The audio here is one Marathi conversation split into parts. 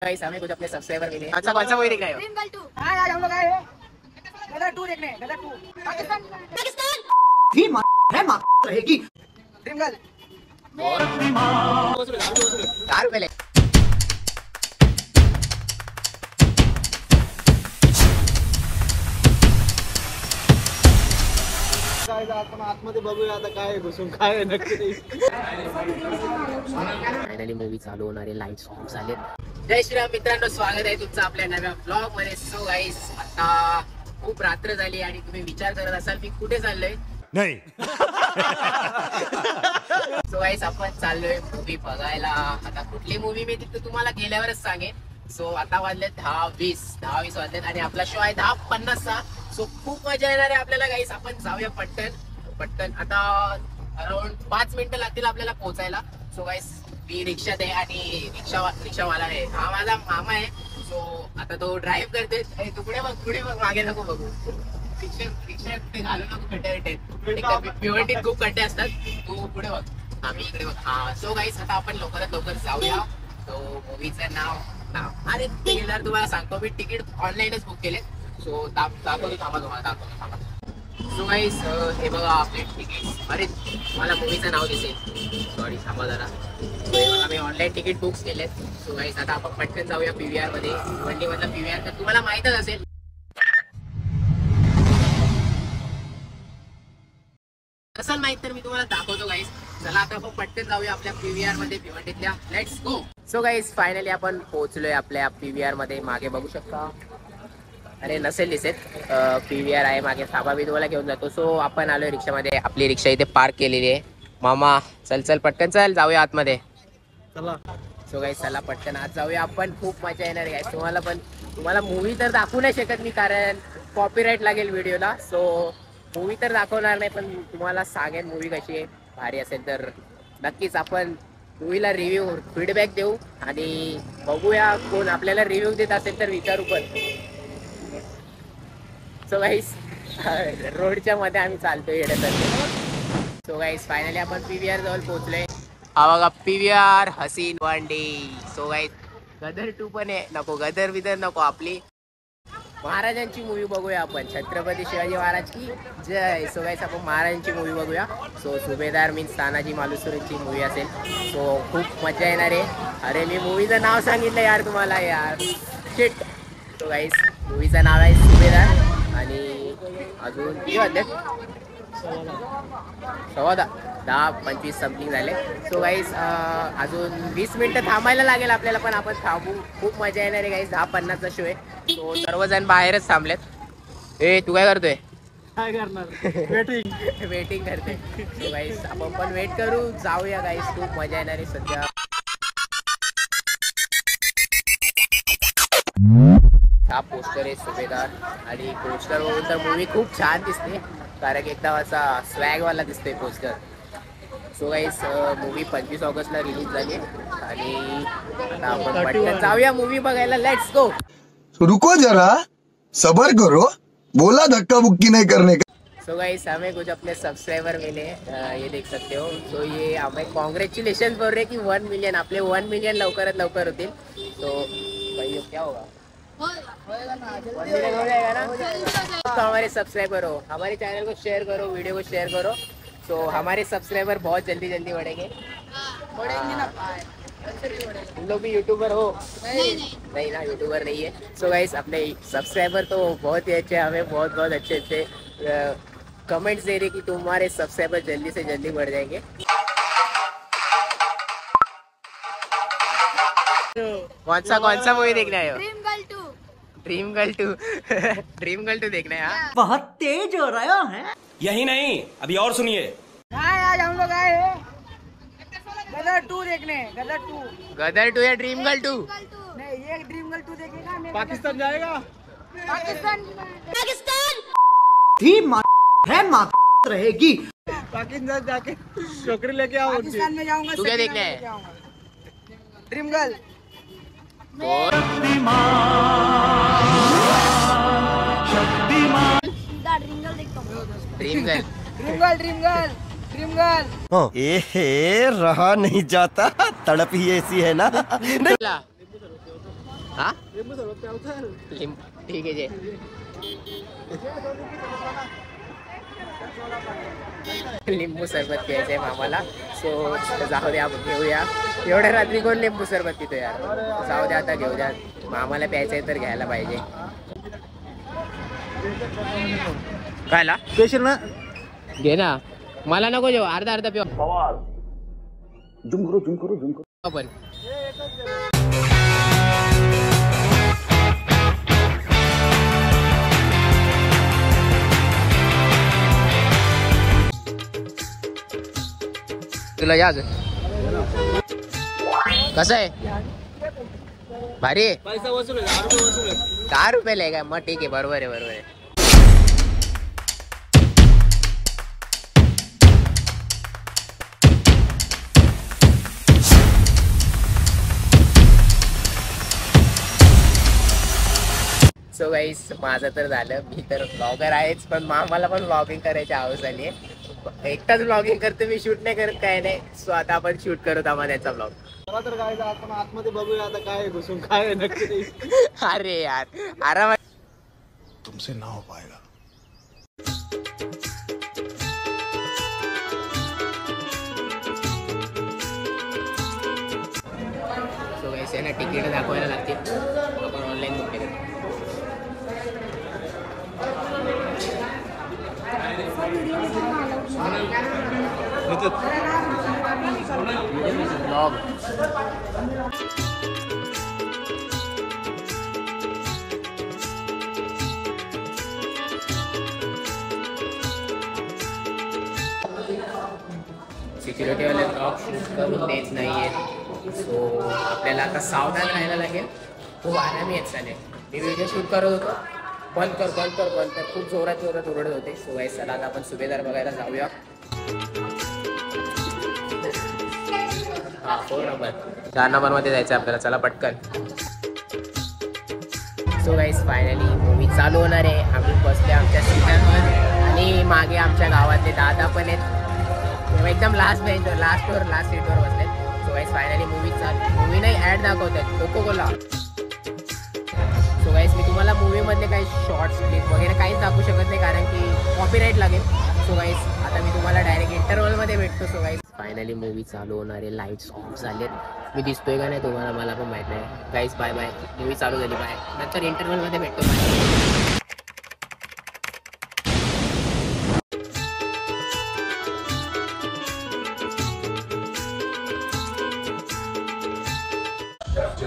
गाइस हमें कुछ अपने सब्सक्राइबर मिले। अच्छा कौन सा मूवी देखना है? ड्रीमगर्ल 2। हां यार हम लोग आए हैं गदर 2 देखने। गदर 2 पाकिस्तान भी है मां रहेगी। ड्रीमगर्ल कार पहले आपण आतमध्ये बघूया आता काय घुसून काय नक्की। फायनली मूवी चालू होणार आहे, लाईट्स ऑफ झाले। जय श्रीराम मित्रांनो, स्वागत आहे तुमचं आपल्या नव्या ब्लॉग मध्ये। सो गाईस आता खूप रात्र झाली आणि तुम्ही विचार करत असाल मी कुठे चाललोय? नाही। सो गाईस आपण चाललोय मूवी बघायला। आता कुठली मूवी मी तिथे तुम्हाला गेल्यावरच सांगेन। सो आता वाजले 10:20 वाजलेत आणि आपला शो आहे 10:50 चा। सो खूप मजा येणार आहे आपल्याला गाईस। आपण जाऊया पटकन आता अराउंड 5 मिनिटं लागतील आपल्याला पोहोचायला। सो गाईस मी रिक्षात आहे आणि रिक्षावाला आहे, हा माझा मामा आहे। सो आता तो ड्राईव्ह करतोय। तू पुढे बघ मागे नको बघू। रिक्षा कुठे घालू नको, खड्डे पिवळटीत खूप खड्डे असतात। तू पुढे बघ, आम्ही इकडे बघ। हा सो गाईस आता आपण लवकरात लवकर जाऊया। तो मूवीचं नाव अरे गेल्यावर तुम्हाला सांगतो मी। तिकीट ऑनलाईनच बुक केले। सो दाखवतो थांबा। सो गाईस हे बघा आपले तिकीट। अरे मला मूवीचं नाव दिसेल, सॉरी थांबा जरा। आम्ही ऑनलाईन तिकीट बुक्स केलेत। सो गाईस आता आपण पटकन जाऊया PVR मध्ये। वंडीमधला PVR तर तुम्हाला माहीतच असेल। असेल माहित तर मी तुम्हाला दाखवतो गाईस। चला आता आपण पटकन जाऊया आपल्या PVR मध्ये, भिवंडीतल्या। Let's go. So guys finally आपण पोहोचलोय आपल्या PVR मध्ये। मागे बघू शकता, अरे नसेल दिसत PVR आहे मागे। थांबा मी तुम्हाला घेऊन जातो। सो आपण आलोय रिक्षामध्ये, आपली रिक्षा इथे पार्क केलेली आहे। मामा चल पटकन चल जाऊया आतमध्ये चला। सो गाईस चला पटकन आत जाऊया आपण। खूप मजा येणार आहे गाईस। तुम्हाला मूवी तर दाखवू नाही शकत मी, कारण कॉपीराईट लागेल व्हिडिओला। सो मूवी तर दाखवणार नाही, पण तुम्हाला सांगेन मूवी कशी आहे। भारी असेल तर नक्कीच आपण मूवीला रिव्ह्यू फीडबॅक देऊ आणि बघूया कोण आपल्याला रिव्ह्यू देत असेल तर विचारू पण। सो गाईस रोडच्या मध्ये आम्ही चालतोय येण्यासाठी। सो गाईस फायनली आपण PVR जवळ पोहोचलोय। हा बघा PVR हसीन वंडी। सो गाईस गदर 2 पण आहे, नको गदर बिदर नको, आपली महाराजांची मूवी बघूया आपण। छत्रपती शिवाजी महाराज की जय। सो गाईस आपण महाराजांची मूवी बघूया। सो सुभेदार मीन्स तानाजी मालुसरेंची मूवी असेल। सो खूप मजा येणार आहे। अरे मी मूवीचं नाव सांगितलं यार तुम्हाला यार, शिट। सो गाईस मूवीचं नाव आहे सुभेदार आणि अजून किती वाजले? 10:25 समथिंग झाले। सो गाईस अजून 20 मिनिटं थांबायला लागेल आपल्याला, पण आपण थांबू। खूप मजा येणार आहे गाईस। 10:50 चा शो आहे। सो सर्वजण बाहेरच थांबलेत। ए तू काय करतोय? काय करणार? वेटिंग करते। सो गाईस आपण पण वेट करू, जाऊया गाईस। खूप मजा येणार आहे सध्या। हा पोस्टर आहे सुभेदार आणि पोस्टर बघून तर मूवी खूप छान दिसते, कारण एकदम असा स्वॅग वाला दिसतोय पोस्टर। सो गाईस मूवी 25 ऑगस्टला रिलीज झाली आणि आता आपण पटकन जाऊया मूवी बघायला। Let's go. रुको जरा सबर करो, बोला धक्का बुक्की नहीं करने का। सो गाइस हमें कुछ अपने सब्सक्राइबर मिले, ये देख सकते हो। सो ये हमें कॉन्ग्रेचुलेशन बोल रहे कि 1 मिलियन, आपले 1 मिलियन लवकरात लवकर होतील। सो भाई क्या होगा? 1 मिलियन हो जाएगा ना? तो हमारे सब्सक्राइबर हो, हमारे चैनल को शेयर करो, वीडियो को शेयर करो। सो हमारे सब्सक्राइबर बहुत जल्दी बढ़ेंगे। तुम लोग भी यूट्यूबर हो? नहीं ना, यूट्यूबर नहीं है। सो गाइस अपने सब्सक्राइबर तो बहुत ही अच्छे, हमें बहुत अच्छे कमेंट्स दे रहे कि तुम्हारे सब्सक्राइबर जल्दी से जल्दी बढ़ जाएंगे। कौन सा मूवी देखना है? ड्रीमगर्ल 2। ड्रीमगर्ल 2 देखना है। हाँ बहुत तेज हो रहा है। यही नहीं, अभी और सुनिए। हां यार हम लोग आए हैं गदर 2 देखने। गदर 2 या ड्रीमगर्ल 2? नहीं, ये ड्रीमगर्ल 2 देखेगा। पाकिस्तान जाएगा। पाकिस्तान भी है मां रहेगी। पाकिस्तान जाके छोकरी लेके आओ। पाकिस्तान में जाऊंगा। तू क्या देखना है? ड्रीमगर्ल। ड्रीमगर्ल। ए रहा नहीं जाता, तड़प ही ऐसी है ना। हा ठीक आहे जे लिंबू सरबत प्यायचंय मामाला. सो जाऊ द्या आपण घेऊया. एवढ्या रात्री कोण लिंबू सरबत पितो यार. जाऊ द्या आता घेऊ द्या. मामाला प्यायचंय तर घ्यायला पाहिजे. कायला स्पेशल ना घे ना. मला नको जेव. अर्धा अर्धा पिऊ आपण. तुला या कसं आहे भारी आहे. पैसा वसूल 10 रुपये वसूल 10 रुपये आहे का. मग ठीक आहे. बरोबर आहे बरोबर आहे. सो गाईस माझं तर झालं. मी तर ब्लॉगर आहेच पण मामाला पण ब्लॉगिंग करायची हौस झाली आहे. एकटाच ब्लॉगिंग करतो मी. शूट नाही करत काय नाही. सो आता आपण शूट करत आम्हाला त्याचा ब्लॉग. चला तर काय आपण आतमध्ये बघूया आता काय घुसून काय नक्की. अरे यार आराम. तुमसे ना हो पाएगा. सो गाईस आहे ना तिकीट दाखवायला लागतील. आपण ऑनलाईन बुक केलं. ब्लॉग सिक्युरिटीवाले ब्लॉग शूट करून देत नाही आहेत. सो आपल्याला आता सावधान राहायला लागेल. खूप आरामी आहेत चालेल. मी व्हिडिओ शूट करत होतो. बंद कर बंद कर बंद कर. खूप जोरात जोरात ओरडत होते. सो गाईस चला आता आपण सुभेदार बघायला जाऊया. हा 4 नंबर 4 नंबरमध्ये जायचं आपल्याला. चला पटकन. सो गाईस फायनली मूवी चालू होणार आहे. आम्ही बसले आमच्या सीटांवर आणि मागे आमच्या गावातले दादा पण आहेत. एकदम लास्ट बेंचवर लास्ट सीटवर बसले. सो गाईस फायनली मूवी नाही ॲड दाखवतात कोको कोला. सो गाईस मी तुम्हाला मूवीमधले काही शॉर्ट्स क्लिप वगैरे काहीच दाखवू शकत नाही कारण की कॉपीराईट लागेल. सो गाईस आता मी तुम्हाला डायरेक्ट इंटरव्हलमध्ये भेटतो. सो गाईस फायनली मूवी चालू होणार आहे. लाईट्स ऑफ झालेत. मी दिसतोय का नाही तुम्हाला मला पण माहीत नाही. गाईस बाय बाय. मूवी चालू झाली. बाय. नंतर इंटरव्हलमध्ये भेटतो.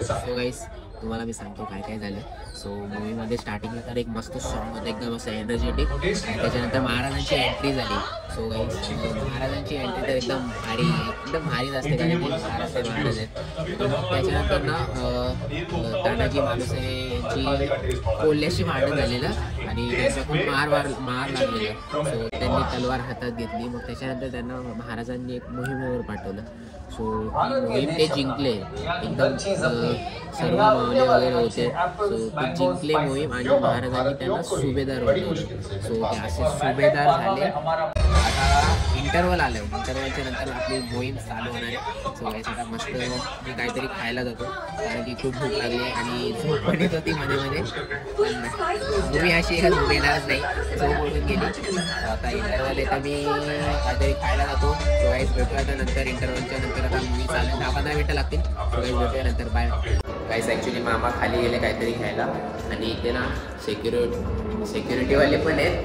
सो गाईस तुम्हाला मी सांगतो काय काय झालं. सो मूवीमध्ये स्टार्टिंगला तर एक मस्त सॉन्ग होतं एकदम असं एनर्जेटिक. त्याच्यानंतर महाराजांची एंट्री झाली. सो गाईस महाराजांची एंट्री तर एकदम भारीच असते कारण की महाराज आहेत. त्याच्यानंतर ना तानाजी मालुसरे यांची कोल्ह्याशी भांडण झालेलं आणि त्यांचा खूप मार लागलेला. सो त्यांनी तलवार हातात घेतली. मग त्याच्यानंतर त्यांना महाराजांनी एक मोहिमेवर पाठवलं. सो मोहीम ते जिंकले. एकदम सर्व मावले वगैरे होते. सो ते जिंकले मोहीम आणि महाराजांनी त्यांना सुभेदार बनवले. सो ते असे सुभेदार झाले. आता इंटरव्हल आलं. इंटरव्हलच्या नंतर आपली मोहीम चालू होणार आहे. सो आता मस्त मी काहीतरी खायला जातो कारण की खूप भूक लागली आहे आणि झोप पण येत होती मध्ये पण मूवी अशी एका झोप येणारच नाही. झोप ओढून गेली. आता इंटरव्हल आहे तर मी काहीतरी खायला जातो. सो गाईस भेटूया आता नंतर. इंटरव्हलच्या नंतर आता मूवी चालू 10-15 मिनिटं लागतील. सो गाईस भेटूया नंतर. बाय. गाईस ॲक्च्युली मामा खाली गेले काहीतरी घ्यायला आणि इथे ना सिक्युरिटीवाले पण आहेत.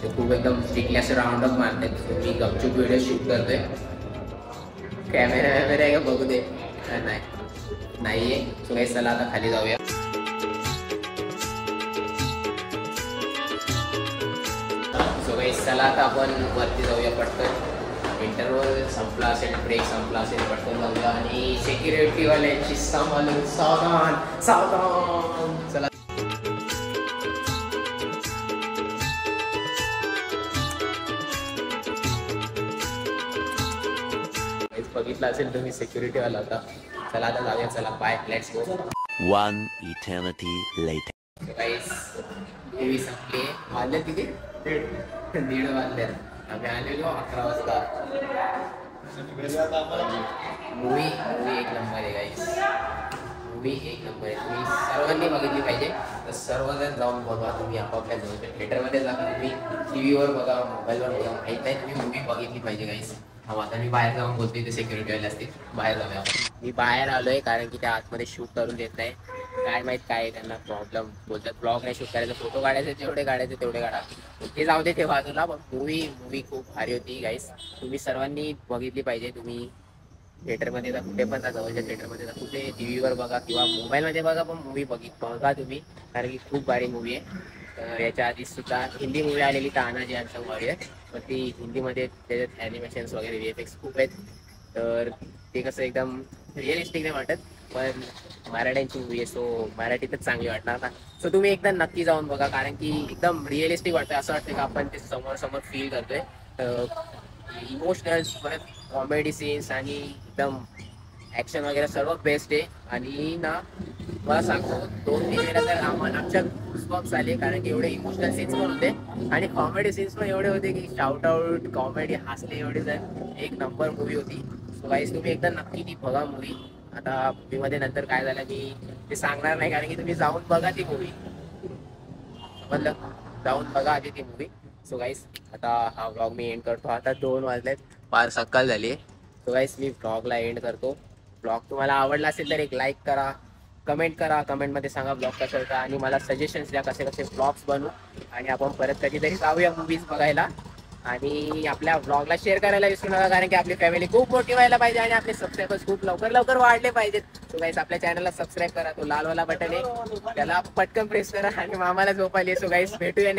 ते खूप एकदम स्ट्रिक्टली असं राऊंड अप मारतात. मी गपचूप व्हिडिओ शूट करतोय. कॅमेरा आहे का बघू दे. नाही आहे. सो गाईस चला आता खाली जाऊया. सो गाईस चला आता आपण वरती जाऊया पटकन. इंटरव्हल संपला असेल. ब्रेक संपला असेल. पटकन जाऊया आणि सिक्युरिटीवाल्यांची सांभाळून सावधान. चला बघितलं असेल तुम्ही सिक्युरिटीवाला होता. चला आता जाऊया. चला bye. Let's go. 1 eternity later. Guys movie संपली. वाजले किती? 1:30 वाजले. आम्ही आलेलो 11 वाजता. मूवी एक नंबर आहे गाईस. मूवी एक नंबर आहे. तुम्ही सर्व नक्की बघितली पाहिजे. तर सर्वजण जाऊन बघा तुम्ही आपापल्या जवळच्या थिएटरमध्ये जा, तुम्ही टीव्हीवर बघा, मोबाईलवर बघा, माहित नाही तुम्ही मूवी बघितली पाहिजे गाईस. आता मी बाहेर जाऊन बोलतोय, ते सिक्युरिटी वाले असतील, बाहेर जाऊया. मी बाहेर आलोय कारण की त्या आतमध्ये शूट करून देत नाही. काय माहित काय त्यांना प्रॉब्लेम, बोलतात ब्लॉग नाही शूट करायचं, फोटो काढायचे जेवढे काढायचे तेवढे काढा. ते जाऊ दे ते बाजूला. पण मूवी खूप भारी होती गाईस. तुम्ही सर्वांनी बघितली पाहिजे. तुम्ही थिएटरमध्ये जा, कुठे पण जा, जवळच्या थिएटरमध्ये जा, कुठे टीव्हीवर बघा किंवा मोबाईलमध्ये बघा, पण मूवी बघा तुम्ही, कारण की खूप भारी मूवी आहे. याच्या आधी सुद्धा हिंदी मूवी आलेली तानाजी आणि वॉरियर, पण ती हिंदीमध्ये त्याच्यात ॲनिमेशन्स वगैरे VFX खूप आहेत. तर ते कसं एकदम रिअलिस्टिक नाही वाटत, पण मराठ्यांची मूवी आहे, सो मराठीतच चांगली वाटणार ना. सो तुम्ही एकदा नक्की जाऊन बघा, कारण की एकदम रिअलिस्टिक वाटतं. असं वाटतं की आपण ते समोर फील करतोय. इमोशनल, परत कॉमेडी सीन्स आणि एकदम ॲक्शन वगैरे सर्व बेस्ट आहे. आणि ना मला सांगतो 2-3 वेळा तर आमच्या गुसबम्स आले, कारण की एवढे इमोशनल सीन्स पण होते आणि कॉमेडी सीन्स पण एवढे होते की शाउट आउट, कॉमेडी, हसले एवढे जण. एक नंबर मूवी होती. सो गाईस तुम्ही एकदा नक्की ती बघा मूवी. आता मूवीमध्ये नंतर काय झालं मी ते सांगणार नाही, कारण की तुम्ही जाऊन बघा ती मूवी, समजलं, जाऊन बघा आधी ती मूवी. सो गाईस आता हा व्लॉग मी एंड करतो. आता 2 वाजलेत, फार सकाळ झाली आहे. सो गाईस मी व्लॉगला एंड करतो. व्लॉग तुम्हाला आवडला असेल तर एक लाईक करा, कमेंट करा, कमेंटमध्ये सांगा व्लॉग कसा होता आणि मला सजेशन्स द्या कसे कसे व्लॉग्स बनवू. आणि आपण परत कधीतरी जाऊया मूवीज बघायला. आणि आपल्या व्लॉगला शेअर करायला विसरू नका, कारण की आपली फॅमिली खूप मोठी व्हायला पाहिजे आणि आपले सबस्क्रायबर्स खूप लवकर वाढले पाहिजेत. सो गाईस आपल्या चॅनलला सबस्क्राईब करा, तो लालवाला बटन आहे त्याला पटकन प्रेस करा आणि मामाला झोपायला. सो गाईस भेटूया.